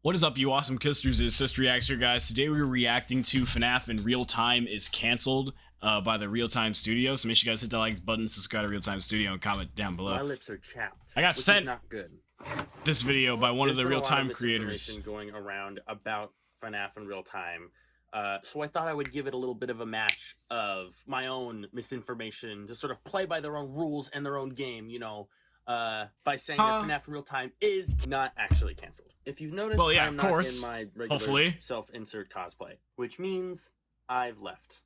What is up, you awesome kisters? It's CistReactZ here, guys. Today we're reacting to FNAF in Real Time is canceled by the Real Time Studio. So make sure you guys hit that like button, subscribe to Real Time Studio, and comment down below. My lips are chapped. I got which sent is not good. this video by one of the Real Time creators. There's been a lot of misinformation going around about FNAF in Real Time. So I thought I would give it a little bit of a match of my own misinformation to sort of play by their own rules and their own game, you know, by saying that FNAF in Real Time is not actually canceled. If you've noticed, well, yeah, I'm of not course. in my regular self-insert cosplay, which means I've left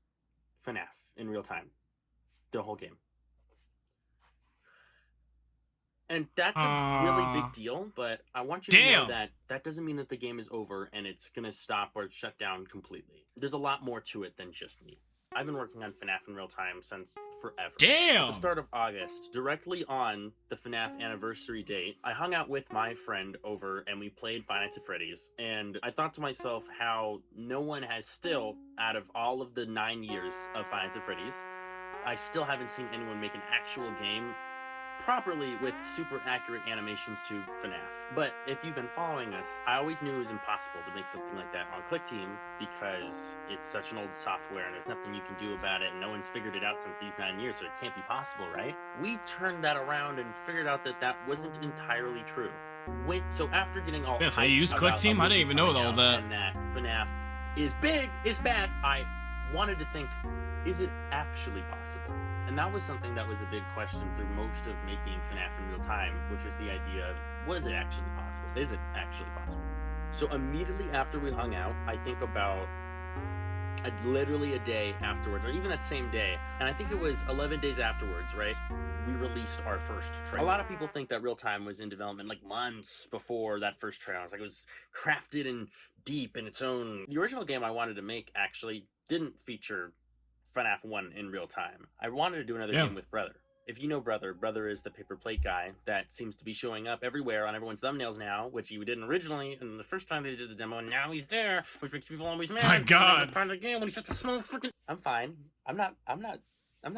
FNAF in Real Time, the whole game. And that's a really big deal, but I want you to know that that doesn't mean that the game is over and it's going to stop or shut down completely. There's a lot more to it than just me. I've been working on FNAF in Real Time since forever. At the start of August, directly on the FNAF anniversary date, I hung out with my friend over and we played Five Nights at Freddy's. And I thought to myself how no one has still, out of all of the 9 years of Five Nights at Freddy's, I still haven't seen anyone make an actual game properly with super accurate animations to FNAF. But if you've been following us, I always knew it was impossible to make something like that on ClickTeam because it's such an old software and there's nothing you can do about it and no one's figured it out since these 9 years, so it can't be possible, right? We turned that around and figured out that that wasn't entirely true. So after getting all I use ClickTeam? I didn't even know all that. And that FNAF is big, is bad, I wanted to think, is it actually possible? And that was something that was a big question through most of making FNAF in Real Time, which was the idea of, was it actually possible? Is it actually possible? So immediately after we hung out, I think about literally a day afterwards, or even that same day, and I think it was 11 days afterwards, right? We released our first trailer. A lot of people think that Real Time was in development like months before that first trailer. It was crafted and deep in its own. The original game I wanted to make actually didn't feature FNAF 1 in Real Time. I wanted to do another game with Brother. If you know Brother, Brother is the paper plate guy that seems to be showing up everywhere on everyone's thumbnails now, which he didn't originally, and the first time they did the demo, and now he's there, which makes people always mad. My God. Part of the game when he's such a small freaking. I'm fine. I'm not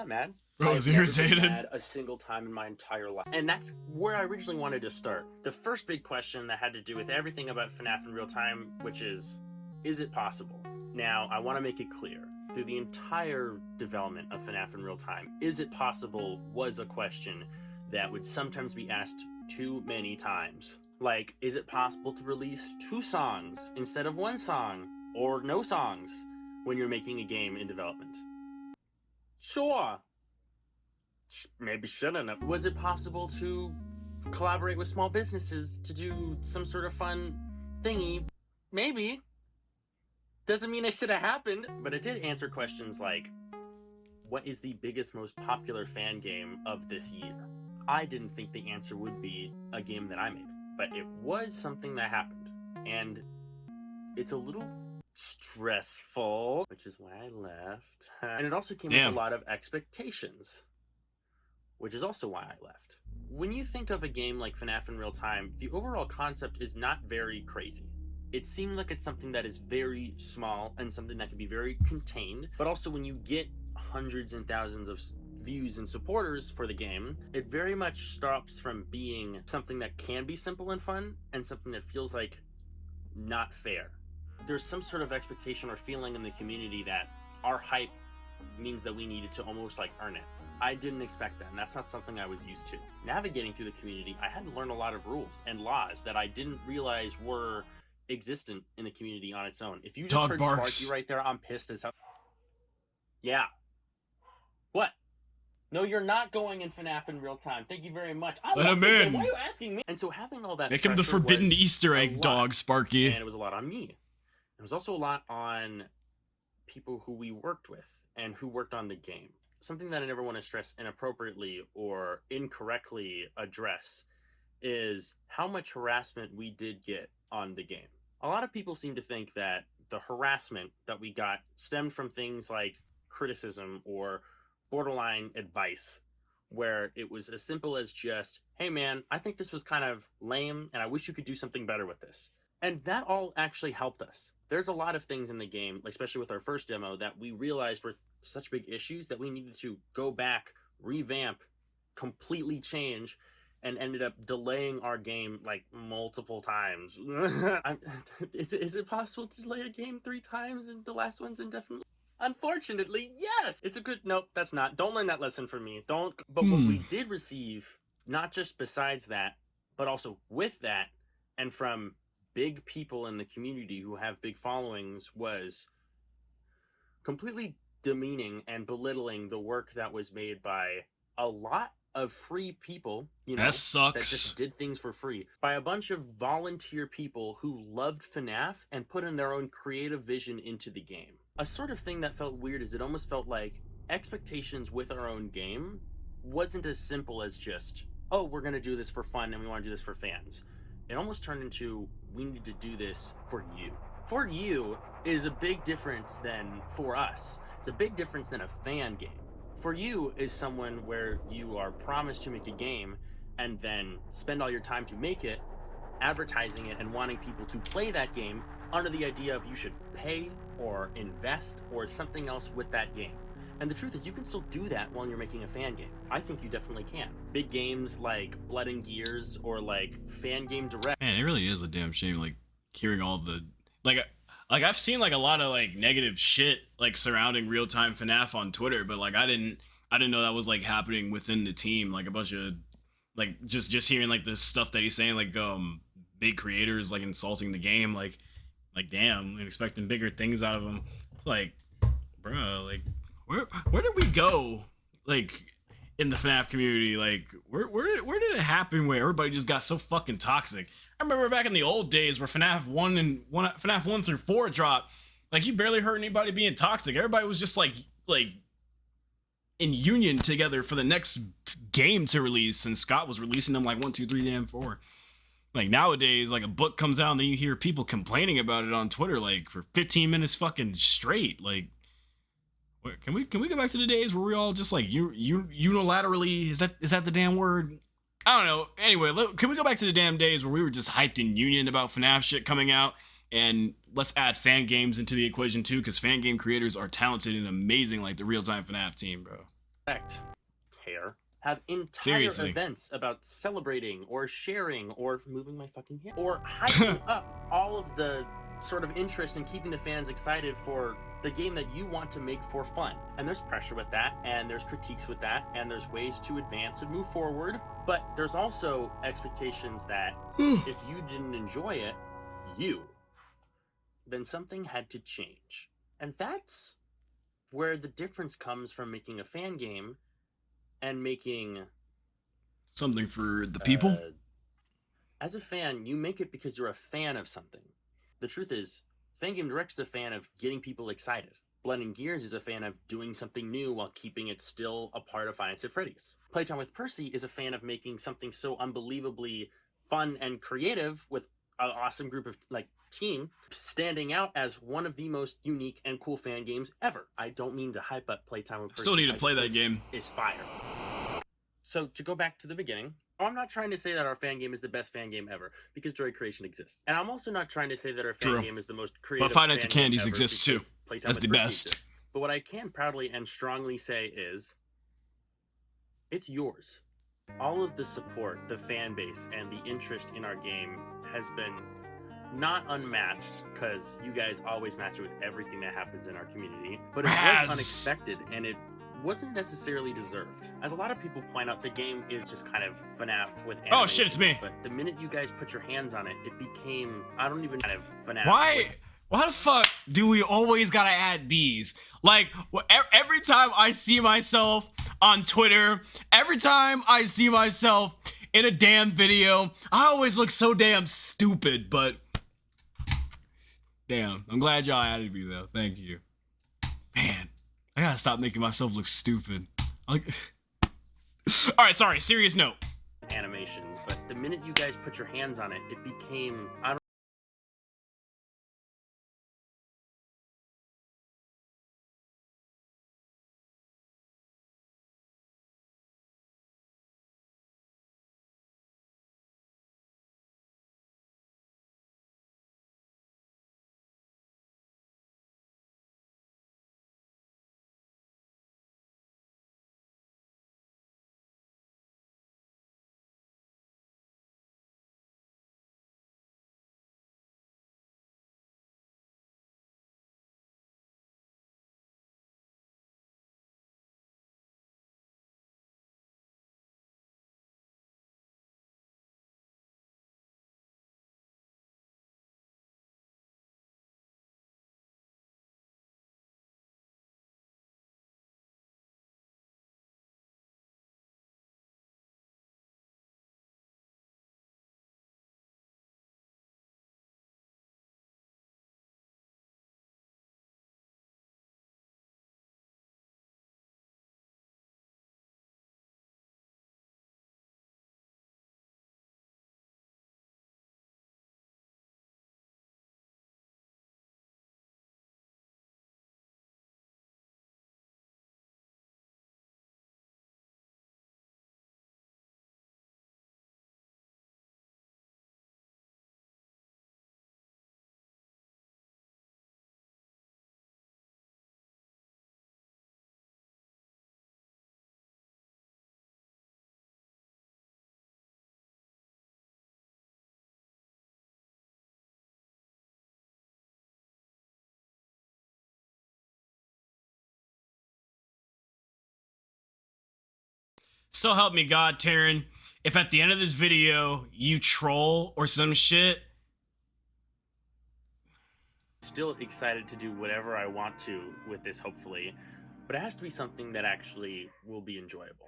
mad. Bro, I was irritated. I've never been mad a single time in my entire life. And that's where I originally wanted to start. The first big question that had to do with everything about FNAF in Real Time, which is it possible? Now, I want to make it clear. Through the entire development of FNAF in Real Time, is it possible was a question that would sometimes be asked too many times. Like, is it possible to release 2 songs instead of 1 song, or no songs, when you're making a game in development? Sure. Maybe shouldn't have. Was it possible to collaborate with small businesses to do some sort of fun thingy? Maybe. Doesn't mean it should have happened, but it did answer questions like, what is the biggest, most popular fan game of this year? I didn't think the answer would be a game that I made, but it was something that happened, and it's a little stressful, which is why I left. And it also came with a lot of expectations, which is also why I left. When you think of a game like FNAF in Real Time, the overall concept is not very crazy. It seems like it's something that is very small and something that can be very contained, but also when you get hundreds and thousands of views and supporters for the game, it very much stops from being something that can be simple and fun and something that feels like not fair. There's some sort of expectation or feeling in the community that our hype means that we needed to almost like earn it. I didn't expect that, and that's not something I was used to. Navigating through the community, I had to learn a lot of rules and laws that I didn't realize were existent in the community on its own. If you just heard Sparky right there, I'm pissed as hell. Yeah. What? No, you're not going in FNAF in Real Time. Thank you very much. Let him in. Why are you asking me? And so having all that, make him the forbidden Easter egg dog, Sparky. And it was a lot on me. It was also a lot on people who we worked with and who worked on the game. Something that I never want to stress inappropriately or incorrectly address is how much harassment we did get on the game. A lot of people seem to think that the harassment that we got stemmed from things like criticism or borderline advice, where it was as simple as just, hey man, I think this was kind of lame and I wish you could do something better with this. And that all actually helped us. There's a lot of things in the game, especially with our first demo, that we realized were such big issues that we needed to go back, revamp, completely change, and ended up delaying our game like multiple times. Is it possible to delay a game 3 times and the last one's indefinitely? Unfortunately, yes. It's a good nope. That's not. Don't learn that lesson from me. Don't. But what we did receive, not just besides that, but also with that, and from big people in the community who have big followings, was completely demeaning and belittling the work that was made by a lot of free people, you know, That sucks. that just did things for free, by a bunch of volunteer people who loved FNAF and put in their own creative vision into the game. A sort of thing that felt weird is it almost felt like expectations with our own game wasn't as simple as just, oh, we're going to do this for fun and we want to do this for fans. It almost turned into, we need to do this for you. For you is a big difference than for us. It's a big difference than a fan game. For you is someone where you are promised to make a game and then spend all your time to make it, advertising it and wanting people to play that game under the idea of you should pay or invest or something else with that game. And the truth is, you can still do that while you're making a fan game. I think you definitely can. Big games like Blood and Gears or like Fan Game Direct. Man, it really is a damn shame, like, hearing all the... Like I've seen, like, a lot of, like, negative shit, like, surrounding real-time FNAF on Twitter, but, like, I didn't know that was, like, happening within the team. Like, a bunch of... Like, just hearing, like, the stuff that he's saying, like, big creators, like, insulting the game, like damn, I'm expecting bigger things out of him. It's like, bro, like... Where did we go, like, in the FNAF community? Like, where did it happen where everybody just got so fucking toxic? I remember back in the old days where FNAF 1 through 4 dropped, like, you barely heard anybody being toxic. Everybody was just like in union together for the next game to release, and Scott was releasing them like 1, 2, 3, damn 4. Like, nowadays, like, a book comes out and then you hear people complaining about it on Twitter, like, for 15 minutes fucking straight. Like, can we go back to the days where we all just like unilaterally, is that the damn word? I don't know. Anyway, can we go back to the damn days where we were just hyped in union about FNAF shit coming out, and let's add fan games into the equation too, because fan game creators are talented and amazing, like the real-time FNAF team, bro. Care have entire Seriously. events about celebrating or sharing or moving my fucking hand or hyping up all of the sort of interest in keeping the fans excited for the game that you want to make for fun. And there's pressure with that, and there's critiques with that, and there's ways to advance and move forward, but there's also expectations that if you didn't enjoy it, then something had to change. And that's where the difference comes from making a fan game and making something for the people. As a fan, you make it because you're a fan of something. The truth is, Fan Game Direct is a fan of getting people excited. Blood and Gears is a fan of doing something new while keeping it still a part of Five Nights at Freddy's. Playtime with Percy is a fan of making something so unbelievably fun and creative with an awesome group of, like, team, standing out as one of the most unique and cool fan games ever. I don't mean to hype up Playtime with Percy. Still need to play that game. It's fire. So, to go back to the beginning, I'm not trying to say that our fan game is the best fan game ever, because Droid Creation exists. And I'm also not trying to say that our fan game is the most creative but Five Nights at fan game Candy's ever, exists too. That's the best. Exists. But what I can proudly and strongly say is, it's yours. All of the support, the fan base, and the interest in our game has been not unmatched, because you guys always match it with everything that happens in our community, but it was unexpected, and it wasn't necessarily deserved. As a lot of people point out, the game is just kind of FNAF with animation. Oh shit, it's me. But the minute you guys put your hands on it, it became, I don't even kind of FNAF. Why the fuck do we always gotta add these? Like, every time I see myself on Twitter, every time I see myself in a damn video, I always look so damn stupid, but damn, I'm glad y'all added me though. Thank you. Man, I gotta stop making myself look stupid. Alright, sorry, serious note. Animations, but the minute you guys put your hands on it, it became, I don't So help me God, TARRYN, if at the end of this video you troll or some shit. Still excited to do whatever I want to with this, hopefully, but it has to be something that actually will be enjoyable.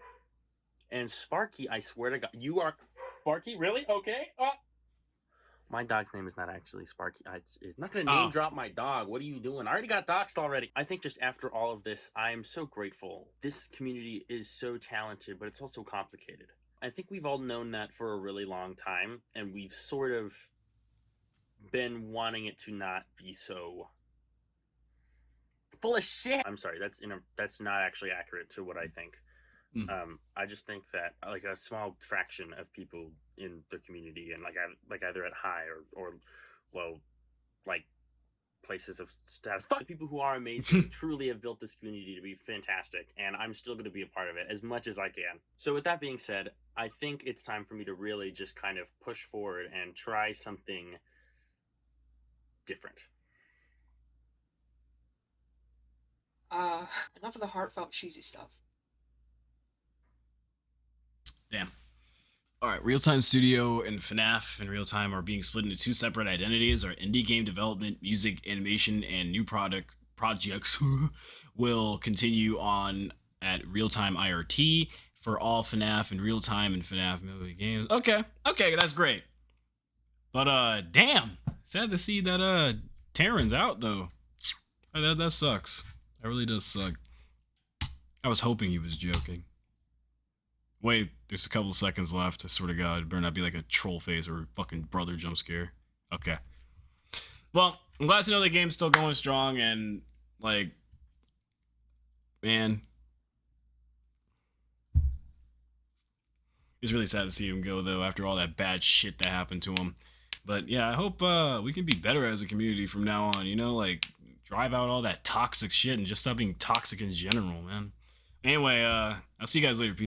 And Sparky, I swear to God, you are Sparky, really? Okay. My dog's name is not actually Sparky. It's not gonna name drop my dog. What are you doing? I already got doxxed already. I think just after all of this, I am so grateful. This community is so talented, but it's also complicated. I think we've all known that for a really long time, and we've sort of been wanting it to not be so full of shit. I'm sorry, that's not actually accurate to what I think. I just think that like a small fraction of people in the community and like either at high or low like places of status, people who are amazing truly have built this community to be fantastic, and I'm still going to be a part of it as much as I can. So with that being said, I think it's time for me to really just kind of push forward and try something different. Enough of the heartfelt cheesy stuff. Damn. Alright, Real Time Studio and FNAF and Real Time are being split into two separate identities. Our indie game development, music, animation, and new projects will continue on at Real Time IRT for all FNAF and Real Time and FNAF movie games. Okay, that's great. But damn, sad to see that TARRYN's out though. That sucks. That really does suck. I was hoping he was joking. Wait, there's a couple of seconds left. I swear to God, it better not be like a troll face or a fucking brother jump scare. Okay. Well, I'm glad to know the game's still going strong, and like, man, it's really sad to see him go though after all that bad shit that happened to him. But yeah, I hope we can be better as a community from now on. You know, like drive out all that toxic shit and just stop being toxic in general, man. Anyway, I'll see you guys later. Peace.